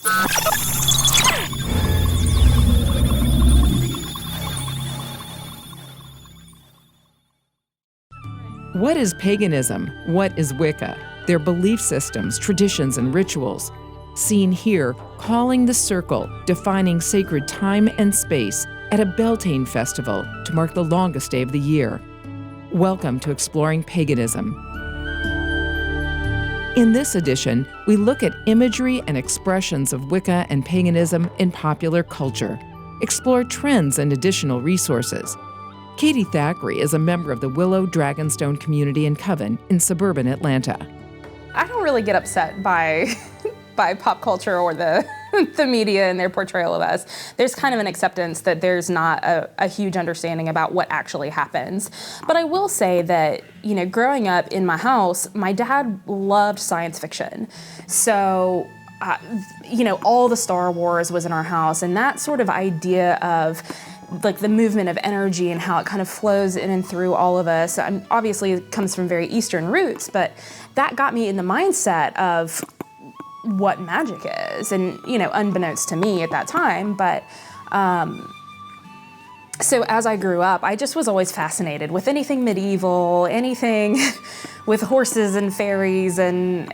What is paganism? What is Wicca? Their belief systems, traditions, and rituals. Seen here, calling the circle, defining sacred time and space at a Beltane festival to mark the longest day of the year. Welcome to Exploring Paganism. In this edition, we look at imagery and expressions of Wicca and paganism in popular culture, explore trends and additional resources. Katie THACKREY is a member of the Willow Dragonstone Community Coven in suburban Atlanta. I don't really get upset by pop culture or the media and their portrayal of us. There's kind of an acceptance that there's not a huge understanding about what actually happens. But I will say that, growing up in my house, my dad loved science fiction. So, all the Star Wars was in our house, and that sort of idea of like the movement of energy and how it kind of flows in and through all of us. Obviously, it comes from very Eastern roots, but that got me in the mindset of what magic is, and unbeknownst to me at that time. But so as I grew up, I just was always fascinated with anything medieval, anything with horses and fairies, and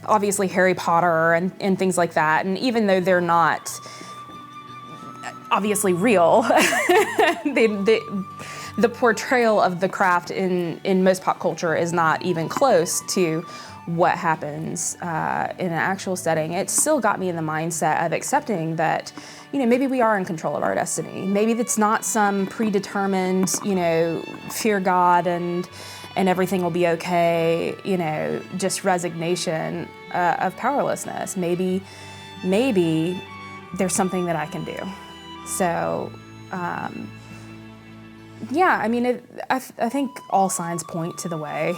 obviously Harry Potter and things like that. And even though they're not obviously real, the portrayal of the craft in most pop culture is not even close to what happens in an actual setting. It still got me in the mindset of accepting that, maybe we are in control of our destiny. Maybe it's not some predetermined, fear God and everything will be okay, just resignation of powerlessness. Maybe there's something that I can do. So, I think all signs point to the way.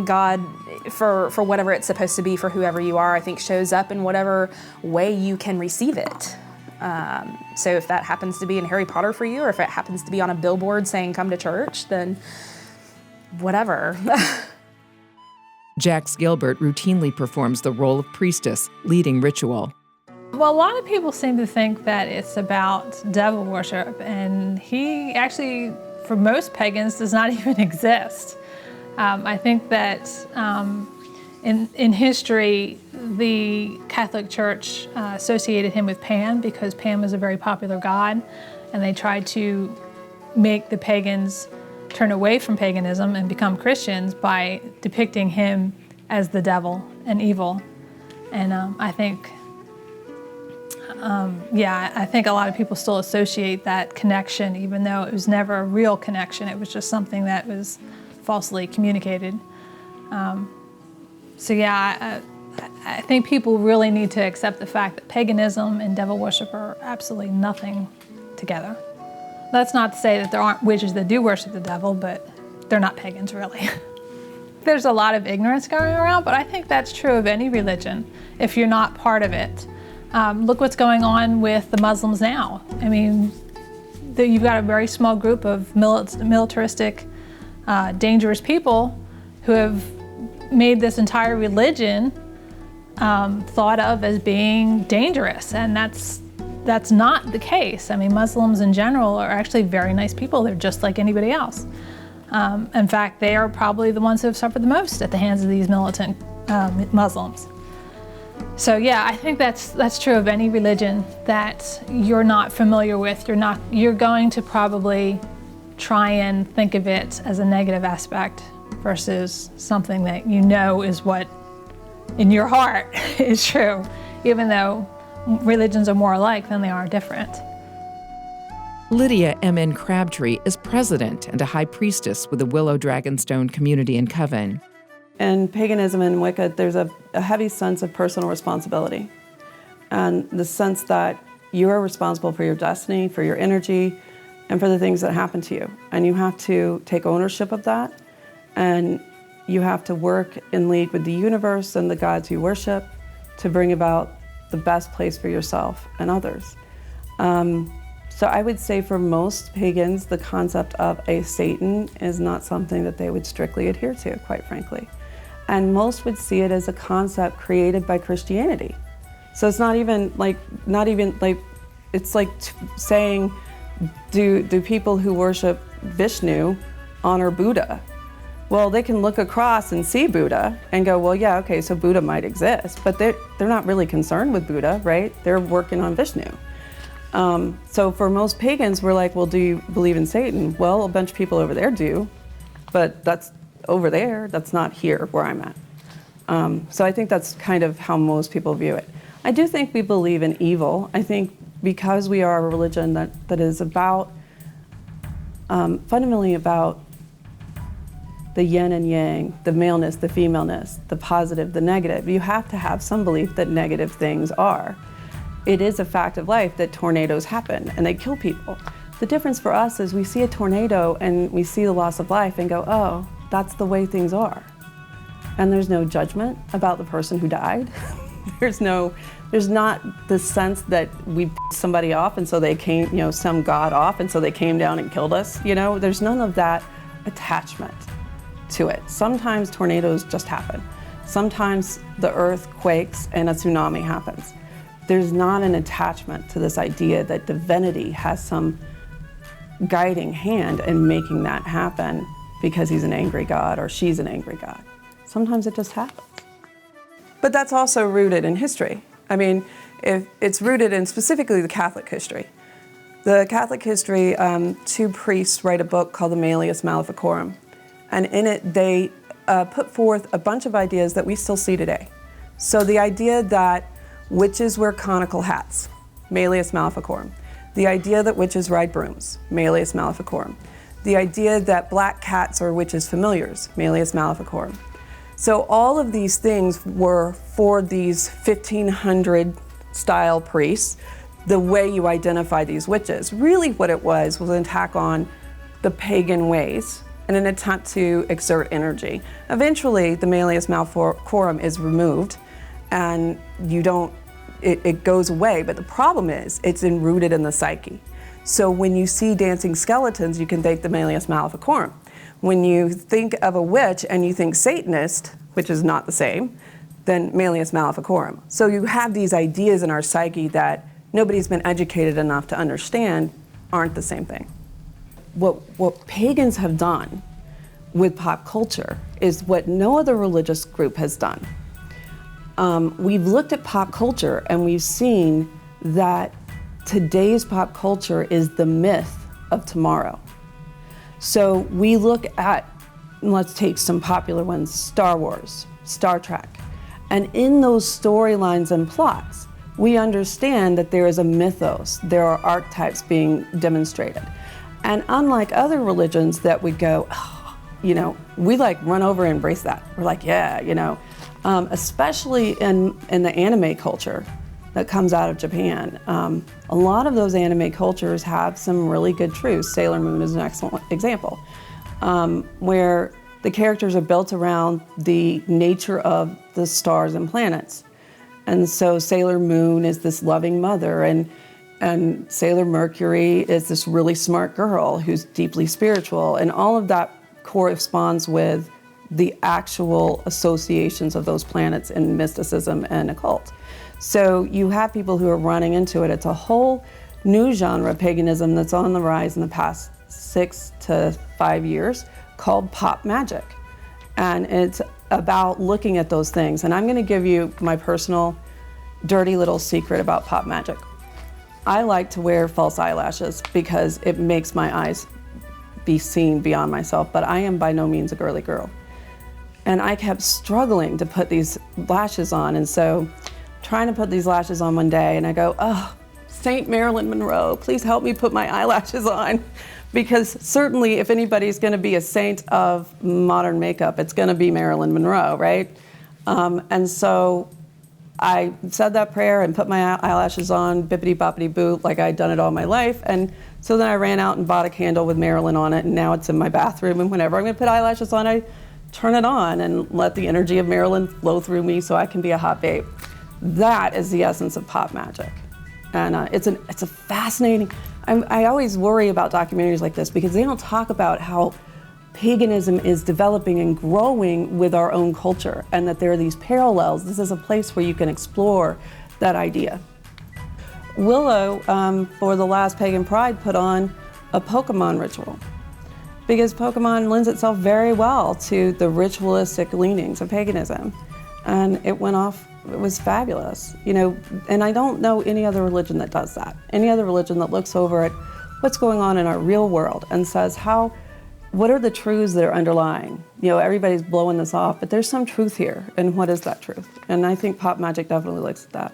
God, for whatever it's supposed to be, for whoever you are, I think shows up in whatever way you can receive it. So if that happens to be in Harry Potter for you, or if it happens to be on a billboard saying come to church, then whatever. Jax Gilbert routinely performs the role of priestess, leading ritual. Well, a lot of people seem to think that it's about devil worship, and he actually, for most pagans, does not even exist. I think that in history, the Catholic Church associated him with Pan because Pan was a very popular god, and they tried to make the pagans turn away from paganism and become Christians by depicting him as the devil and evil. And I think a lot of people still associate that connection, even though it was never a real connection. It was just something that was falsely communicated. I think people really need to accept the fact that paganism and devil worship are absolutely nothing together. That's not to say that there aren't witches that do worship the devil, but they're not pagans, really. There's a lot of ignorance going around, but I think that's true of any religion if you're not part of it. Look what's going on with the Muslims now. I mean, you've got a very small group of militaristic, dangerous people who have made this entire religion thought of as being dangerous, and that's not the case. I mean, Muslims in general are actually very nice people. They're just like anybody else. In fact, they are probably the ones who have suffered the most at the hands of these militant Muslims. So yeah, I think that's true of any religion that you're not familiar with. You're going to probably try and think of it as a negative aspect versus something that is what in your heart is true, even though religions are more alike than they are different. LYDIA M.N. CRABTREE is president and a high priestess with the Willow Dragonstone Community Coven. In paganism and Wicca, there's a heavy sense of personal responsibility, and the sense that you are responsible for your destiny, for your energy, and for the things that happen to you. And you have to take ownership of that, and you have to work and lead with the universe and the gods you worship to bring about the best place for yourself and others. So I would say for most pagans, the concept of a Satan is not something that they would strictly adhere to, quite frankly. And most would see it as a concept created by Christianity. So it's not even like, it's like saying, do people who worship Vishnu honor Buddha? Well, they can look across and see Buddha and go, well, yeah, okay, so Buddha might exist, but they're not really concerned with Buddha, right? They're working on Vishnu. So for most pagans, we're like, well, do you believe in Satan? Well, a bunch of people over there do, but that's over there, that's not here where I'm at. So I think that's kind of how most people view it. I do think we believe in evil. I think because we are a religion that is about, fundamentally about the yin and yang, the maleness, the femaleness, the positive, the negative, you have to have some belief that negative things are. It is a fact of life that tornadoes happen and they kill people. The difference for us is we see a tornado and we see the loss of life and go, oh, that's the way things are. And there's no judgment about the person who died. There's not the sense that we pissed somebody off and so they came, some god off and so they came down and killed us, There's none of that attachment to it. Sometimes tornadoes just happen. Sometimes the earth quakes and a tsunami happens. There's not an attachment to this idea that divinity has some guiding hand in making that happen because he's an angry god or she's an angry god. Sometimes it just happens. But that's also rooted in history. I mean, if it's rooted in specifically the Catholic history. The Catholic history, two priests write a book called the Malleus Maleficorum. And in it, they put forth a bunch of ideas that we still see today. So the idea that witches wear conical hats, Malleus Maleficorum. The idea that witches ride brooms, Malleus Maleficorum. The idea that black cats are witches' familiars, Malleus Maleficorum. So all of these things were for these 1500 style priests, the way you identify these witches. Really what it was an attack on the pagan ways and an attempt to exert energy. Eventually, the Malleus Maleficorum is removed and it goes away, but the problem is it's rooted in the psyche. So when you see dancing skeletons, you can think the Malleus Maleficorum. When you think of a witch and you think Satanist, which is not the same, then Malleus Maleficorum. So you have these ideas in our psyche that nobody's been educated enough to understand aren't the same thing. What pagans have done with pop culture is what no other religious group has done. We've looked at pop culture and we've seen that today's pop culture is the myth of tomorrow. So we look at, let's take some popular ones, Star Wars, Star Trek, and in those storylines and plots, we understand that there is a mythos, there are archetypes being demonstrated. And unlike other religions that would go, we like run over and embrace that. We're like, yeah, especially in the anime culture that comes out of Japan. A lot of those anime cultures have some really good truths. Sailor Moon is an excellent example, where the characters are built around the nature of the stars and planets. And so Sailor Moon is this loving mother, and Sailor Mercury is this really smart girl who's deeply spiritual, and all of that corresponds with the actual associations of those planets in mysticism and occult. So you have people who are running into it. It's a whole new genre of paganism that's on the rise in the past 6 to 5 years called pop magic. And it's about looking at those things. And I'm going to give you my personal dirty little secret about pop magic. I like to wear false eyelashes because it makes my eyes be seen beyond myself, but I am by no means a girly girl. And I kept struggling to put these lashes on, and so trying to put these lashes on one day, and I go, oh, Saint Marilyn Monroe, please help me put my eyelashes on. Because certainly if anybody's gonna be a saint of modern makeup, it's gonna be Marilyn Monroe, right? And so I said that prayer and put my eyelashes on, bippity boppity boo, like I'd done it all my life. And so then I ran out and bought a candle with Marilyn on it, and now it's in my bathroom, and whenever I'm gonna put eyelashes on, I turn it on and let the energy of Marilyn flow through me so I can be a hot babe. That is the essence of pop magic. And it's a fascinating, I always worry about documentaries like this because they don't talk about how paganism is developing and growing with our own culture, and that there are these parallels. This is a place where you can explore that idea. Willow, for the last Pagan Pride, put on a Pokemon ritual because Pokemon lends itself very well to the ritualistic leanings of paganism. And it went off, it was fabulous, you know, and I don't know any other religion that does that. Any other religion that looks over at what's going on in our real world and says, what are the truths that are underlying? You know, everybody's blowing this off, but there's some truth here, and what is that truth? And I think pop magic definitely looks at that.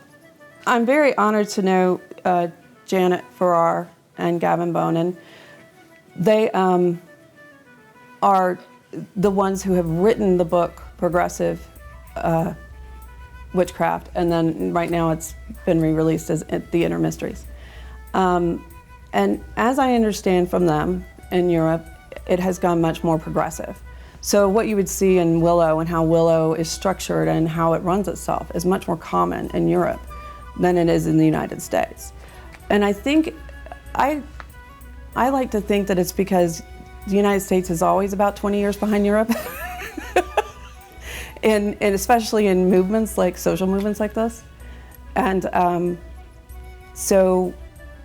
I'm very honored to know Janet Farrar and Gavin Bonin. They are the ones who have written the book Progressive Witchcraft, and then right now it's been re-released as The Inner Mysteries. And as I understand from them in Europe, it has gone much more progressive. So what you would see in Willow and how Willow is structured and how it runs itself is much more common in Europe than it is in the United States. And I think, I like to think that it's because the United States is always about 20 years behind Europe. and especially in movements like social movements like this. And so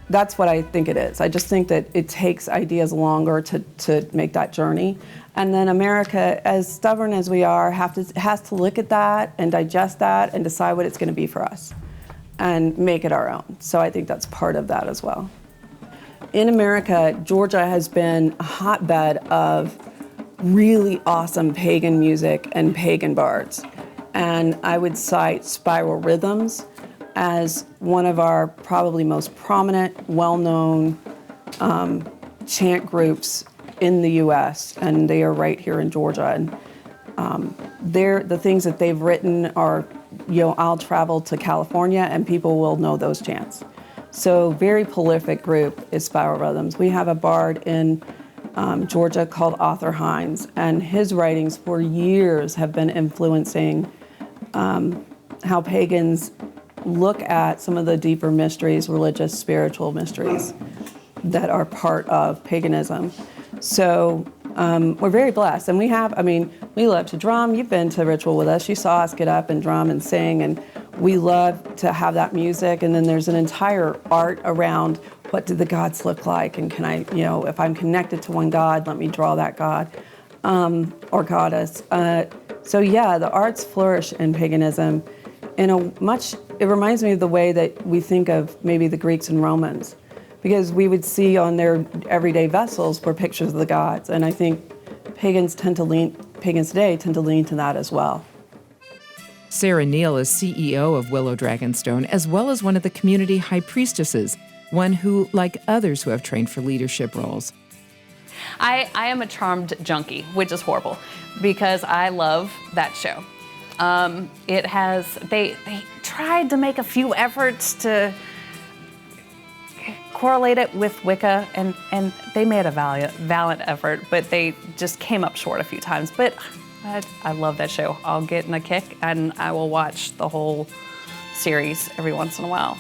that's what I think it is. I just think that it takes ideas longer to make that journey. And then America, as stubborn as we are, has to look at that and digest that and decide what it's going to be for us and make it our own. So I think that's part of that as well. In America, Georgia has been a hotbed of really awesome pagan music and pagan bards. And I would cite Spiral Rhythms as one of our probably most prominent, well-known chant groups in the US, and they are right here in Georgia. And the things that they've written are, you know, I'll travel to California and people will know those chants. So very prolific group is Spiral Rhythms. We have a bard in Georgia called Arthur Hines, and his writings for years have been influencing how pagans look at some of the deeper mysteries, religious, spiritual mysteries that are part of paganism. So we're very blessed. And we love to drum. You've been to Ritual with us. You saw us get up and drum and sing, and we love to have that music. And then there's an entire art around what do the gods look like, and can I, you know, if I'm connected to one god, let me draw that god or goddess. So yeah, the arts flourish in paganism in it reminds me of the way that we think of maybe the Greeks and Romans, because we would see on their everyday vessels were pictures of the gods. And I think pagans today tend to lean to that as well. Sarah Neal is CEO of Willow Dragonstone, as well as one of the community high priestesses, one who, like others who have trained for leadership roles. I am a Charmed junkie, which is horrible, because I love that show. They tried to make a few efforts to correlate it with Wicca, and they made a valiant effort, but they just came up short a few times. But I love that show. I'll get in a kick, and I will watch the whole series every once in a while.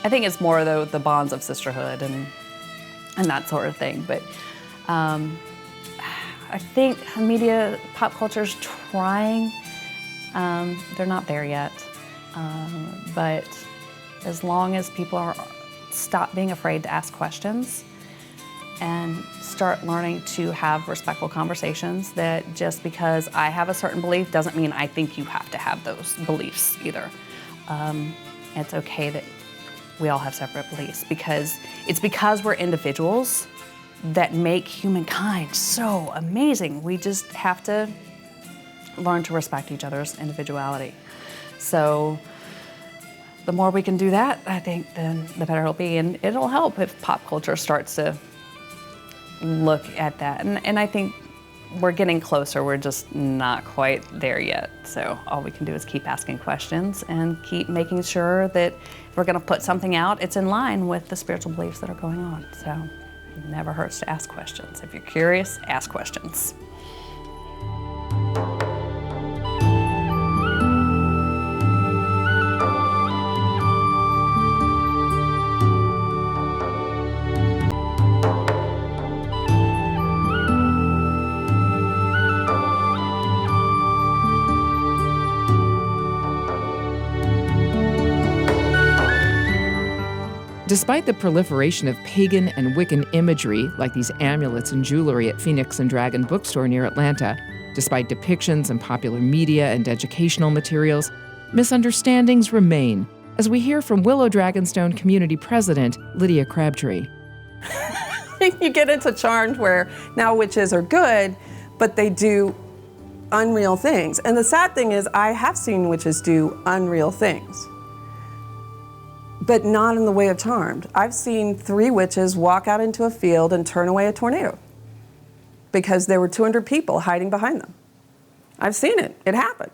I think it's more, though, the bonds of sisterhood and that sort of thing. But I think media, pop culture's trying. They're not there yet. But as long as people stop being afraid to ask questions and start learning to have respectful conversations, that just because I have a certain belief doesn't mean I think you have to have those beliefs either. It's okay that we all have separate beliefs, because it's because we're individuals that make humankind so amazing. We just have to learn to respect each other's individuality. So the more we can do that, I think, then the better it'll be. And it'll help if pop culture starts to look at that. And I think we're getting closer. We're just not quite there yet. So all we can do is keep asking questions and keep making sure that if we're going to put something out, it's in line with the spiritual beliefs that are going on. So it never hurts to ask questions. If you're curious, ask questions. Despite the proliferation of pagan and Wiccan imagery, like these amulets and jewelry at Phoenix and Dragon bookstore near Atlanta, despite depictions in popular media and educational materials, misunderstandings remain, as we hear from Willow Dragonstone Community President LYDIA CRABTREE. You get into Charmed where now witches are good, but they do unreal things. And the sad thing is, I have seen witches do unreal things, but not in the way of Charmed. I've seen 3 witches walk out into a field and turn away a tornado because there were 200 people hiding behind them. I've seen it. It happened.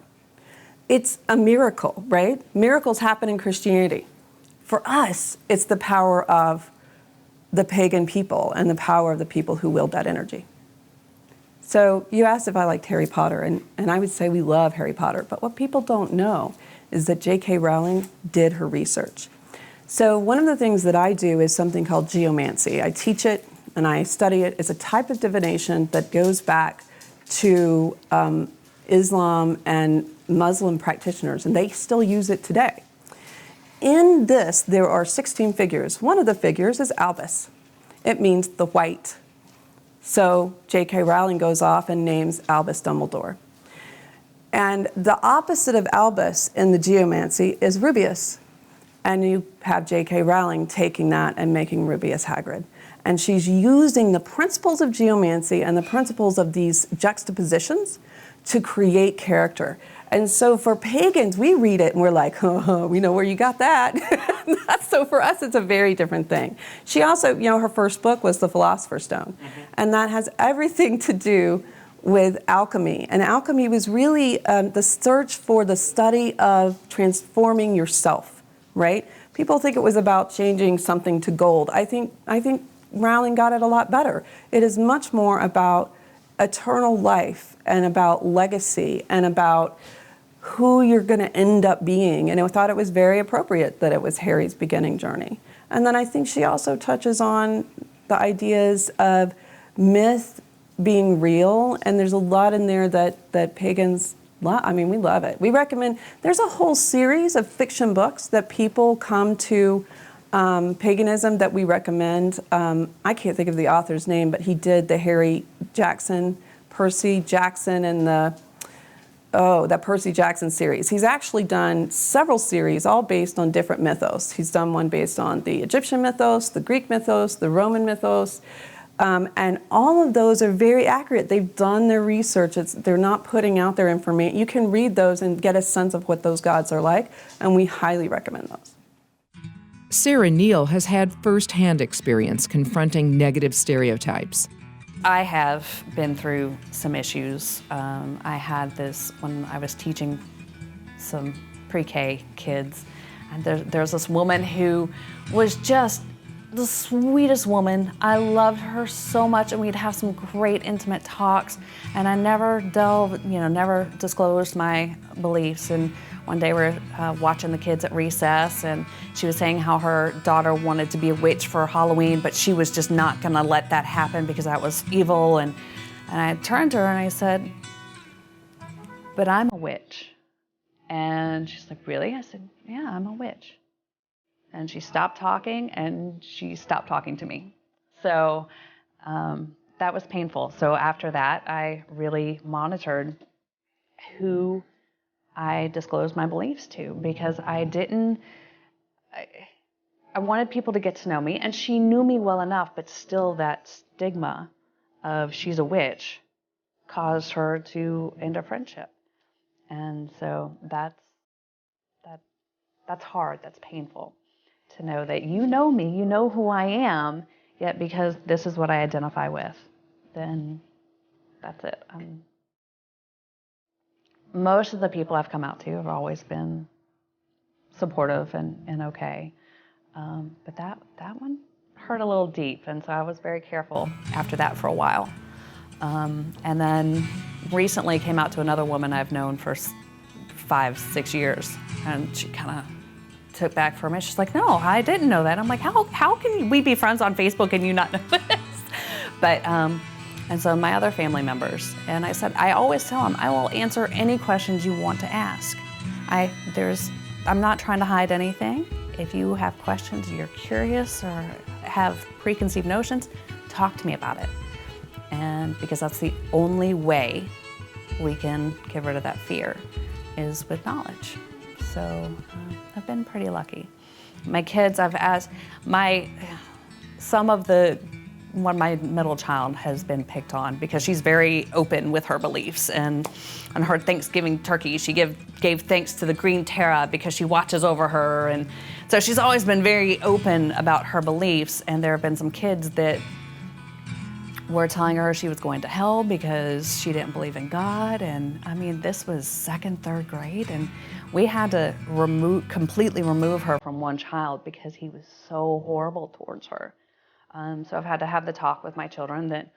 It's a miracle, right? Miracles happen in Christianity. For us, it's the power of the pagan people and the power of the people who wield that energy. So you asked if I liked Harry Potter, and I would say we love Harry Potter, but what people don't know is that J.K. Rowling did her research. So one of the things that I do is something called geomancy. I teach it and I study it. It's a type of divination that goes back to Islam and Muslim practitioners, and they still use it today. In this, there are 16 figures. One of the figures is Albus. It means the white. So J.K. Rowling goes off and names Albus Dumbledore. And the opposite of Albus in the geomancy is Rubeus. And you have J.K. Rowling taking that and making Rubeus Hagrid. And she's using the principles of geomancy and the principles of these juxtapositions to create character. And so for pagans, we read it and we're like, oh, we know where you got that. So for us, it's a very different thing. She also, her first book was The Philosopher's Stone. And that has everything to do with alchemy. And alchemy was really the search for the study of transforming yourself, right? People think it was about changing something to gold. I think Rowling got it a lot better. It is much more about eternal life and about legacy and about who you're going to end up being. And I thought it was very appropriate that it was Harry's beginning journey. And then I think she also touches on the ideas of myth being real, and there's a lot in there that pagans love. I mean, we love it. We recommend, there's a whole series of fiction books that people come to paganism that we recommend. I can't think of the author's name, but he did the Percy Jackson and that Percy Jackson series. He's actually done several series, all based on different mythos. He's done one based on the Egyptian mythos, the Greek mythos, the Roman mythos, and all of those are very accurate. They've done their research. They're not putting out their information. You can read those and get a sense of what those gods are like, and we highly recommend those. Sarah Neal has had firsthand experience confronting negative stereotypes. I have been through some issues. I had this when I was teaching some pre-K kids, and there's this woman who was just the sweetest woman. I loved her so much, and we'd have some great intimate talks, and I never never disclosed my beliefs. And one day we're watching the kids at recess, and she was saying how her daughter wanted to be a witch for Halloween, but she was just not gonna let that happen because that was evil. And I turned to her and I said, but I'm a witch. And she's like, really? I said, yeah, I'm a witch. And she stopped talking, and she stopped talking to me. So that was painful. So after that, I really monitored who I disclosed my beliefs to, because I wanted people to get to know me, and she knew me well enough, but still that stigma of she's a witch caused her to end a friendship. And so that's hard, that's painful to know that you know me, you know who I am, yet because this is what I identify with, then that's it. Most of the people I've come out to have always been supportive and okay. But that one hurt a little deep, and so I was very careful after that for a while. And then recently came out to another woman I've known for 5-6 years, and she kind of took back for me. She's like, no, I didn't know that. I'm like, how can we be friends on Facebook and you not know this? But, and so my other family members, and I said, I always tell them, I will answer any questions you want to ask. I'm not trying to hide anything. If you have questions, you're curious or have preconceived notions, talk to me about it. And because that's the only way we can get rid of that fear is with knowledge. So I've been pretty lucky. My kids, I've asked, my middle child has been picked on because she's very open with her beliefs. And on her Thanksgiving turkey, she gave thanks to the green Tara because she watches over her. And so she's always been very open about her beliefs. And there have been some kids that were telling her she was going to hell because she didn't believe in God. And I mean, this was 2nd, 3rd grade. And we had to completely remove her from one child because he was so horrible towards her. So I've had to have the talk with my children that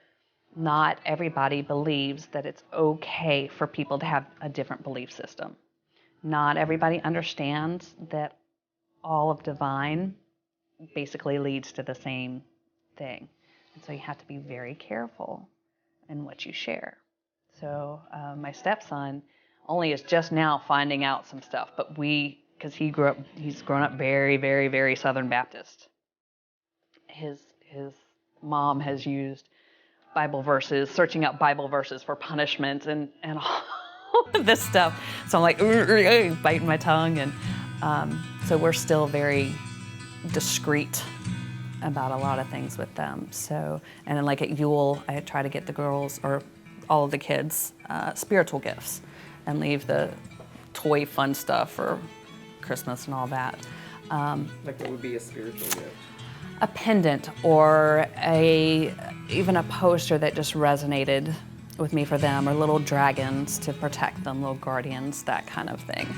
not everybody believes that it's okay for people to have a different belief system. Not everybody understands that all of divine basically leads to the same thing. And so you have to be very careful in what you share. So my stepson only is just now finding out some stuff, but because he's grown up very, very, very Southern Baptist. His mom has used Bible verses, searching up Bible verses for punishment and all of this stuff. So I'm like, biting my tongue. And so we're still very discreet about a lot of things with them. So, and then like at Yule, I try to get the girls, or all of the kids, spiritual gifts and leave the toy fun stuff for Christmas and all that. Like what would be a spiritual gift? A pendant or even a poster that just resonated with me for them, or little dragons to protect them, little guardians, that kind of thing.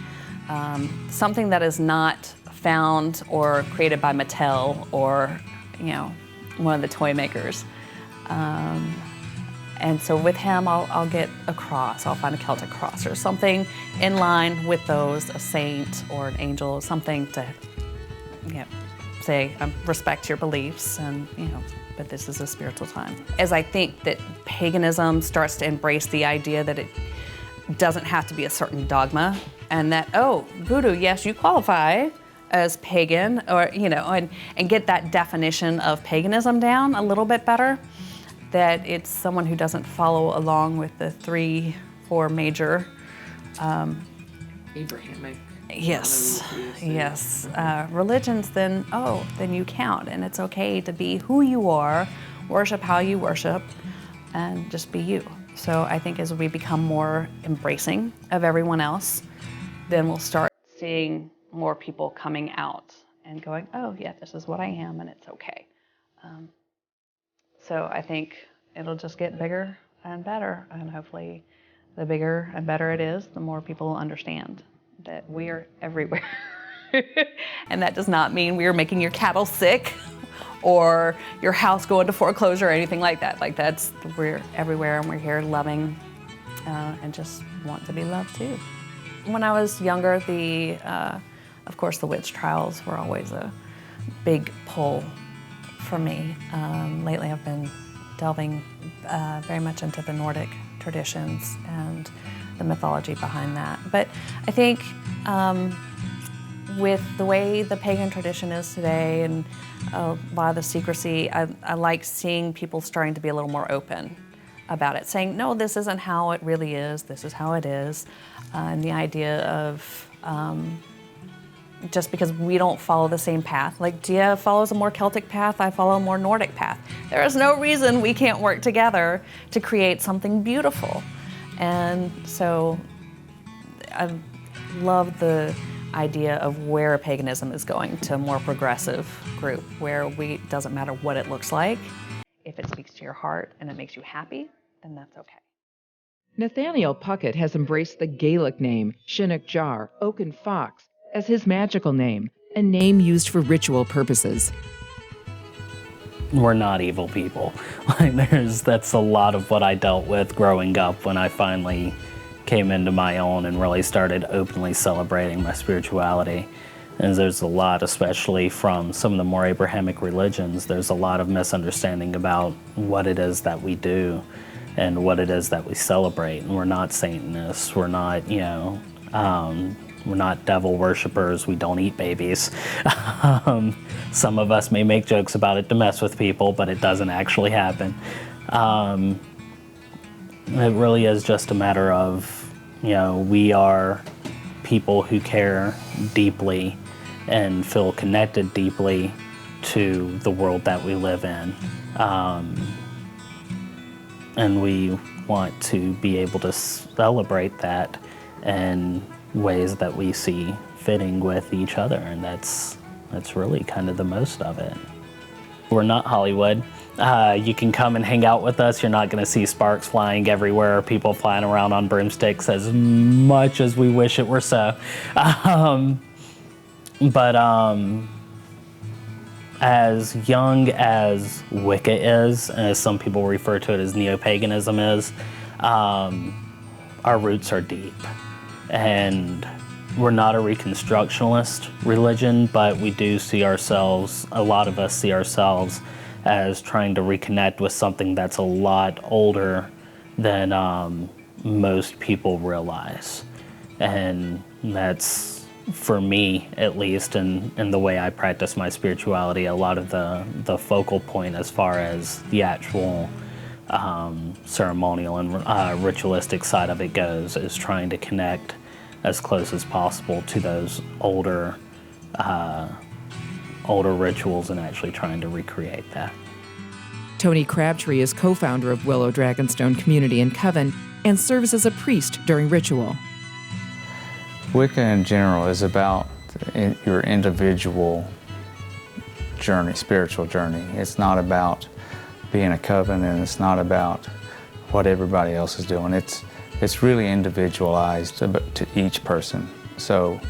Something that is not found or created by Mattel or, one of the toy makers. And so with him, I'll get a cross. I'll find a Celtic cross or something in line with those, a saint or an angel, something to, say, respect your beliefs and, but this is a spiritual time. As I think that paganism starts to embrace the idea that it doesn't have to be a certain dogma, and that, voodoo, yes, you qualify as pagan, or, and get that definition of paganism down a little bit better, that it's someone who doesn't follow along with the 3-4 major Abrahamic. Yes, religions, then you count, and it's okay to be who you are, worship how you worship, and just be you. So I think as we become more embracing of everyone else, then we'll start seeing more people coming out and going, oh yeah, this is what I am, and it's okay. So I think it'll just get bigger and better, and hopefully the bigger and better it is, the more people understand that we are everywhere. And that does not mean we are making your cattle sick or your house go into foreclosure or anything like that. We're everywhere, and we're here loving and just want to be loved too. When I was younger, of course the witch trials were always a big pull for me. Lately I've been delving very much into the Nordic traditions and the mythology behind that. But I think with the way the pagan tradition is today and a lot of the secrecy, I like seeing people starting to be a little more open about it, saying, no, this isn't how it really is, this is how it is. And the idea of just because we don't follow the same path, like Dia follows a more Celtic path, I follow a more Nordic path. There is no reason we can't work together to create something beautiful. And so I love the idea of where paganism is going, to a more progressive group where it doesn't matter what it looks like. If it speaks to your heart and it makes you happy, then that's okay. Nathaniel Puckett has embraced the Gaelic name, SIONNACH Jar, Oaken Fox, as his magical name, a name used for ritual purposes. We're not evil people. That's a lot of what I dealt with growing up when I finally came into my own and really started openly celebrating my spirituality. And there's a lot, especially from some of the more Abrahamic religions, there's a lot of misunderstanding about what it is that we do and what it is that we celebrate. And we're not Satanists, we're not, We're not devil worshippers. We don't eat babies. Some of us may make jokes about it to mess with people, but it doesn't actually happen. It really is just a matter of, we are people who care deeply and feel connected deeply to the world that we live in. And we want to be able to celebrate that in ways that we see fitting with each other, and that's really kind of the most of it. We're not Hollywood. You can come and hang out with us. You're not going to see sparks flying everywhere, people flying around on broomsticks as much as we wish it were so. But as young as Wicca is, and as some people refer to it as neo-paganism is, our roots are deep. And we're not a Reconstructionist religion, but we do see ourselves, a lot of us see ourselves as trying to reconnect with something that's a lot older than most people realize. And that's, for me at least, in the way I practice my spirituality, a lot of the focal point as far as the actual ceremonial and ritualistic side of it goes, is trying to connect as close as possible to those older rituals and actually trying to recreate that. Tony CRABTREE is co-founder of Willow Dragonstone Community Coven and serves as a priest during ritual. Wicca in general is about your individual journey, spiritual journey. It's not about being a coven, and it's not about what everybody else is doing. It's really individualized to each person. So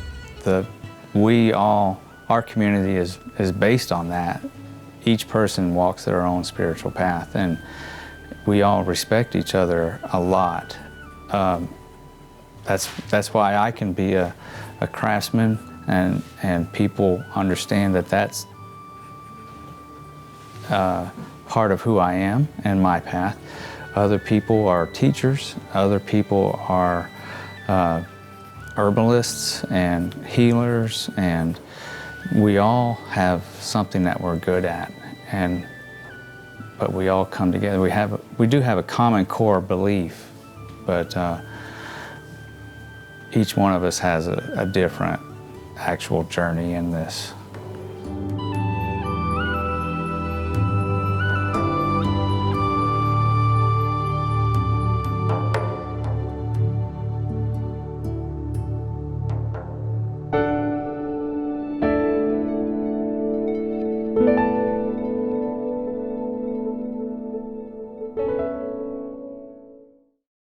our community is based on that. Each person walks their own spiritual path, and we all respect each other a lot. That's why I can be a craftsman, and people understand that that's part of who I am and my path. Other people are teachers, other people are herbalists and healers, and we all have something that we're good at, but we all come together. We do have a common core belief, but each one of us has a different actual journey in this.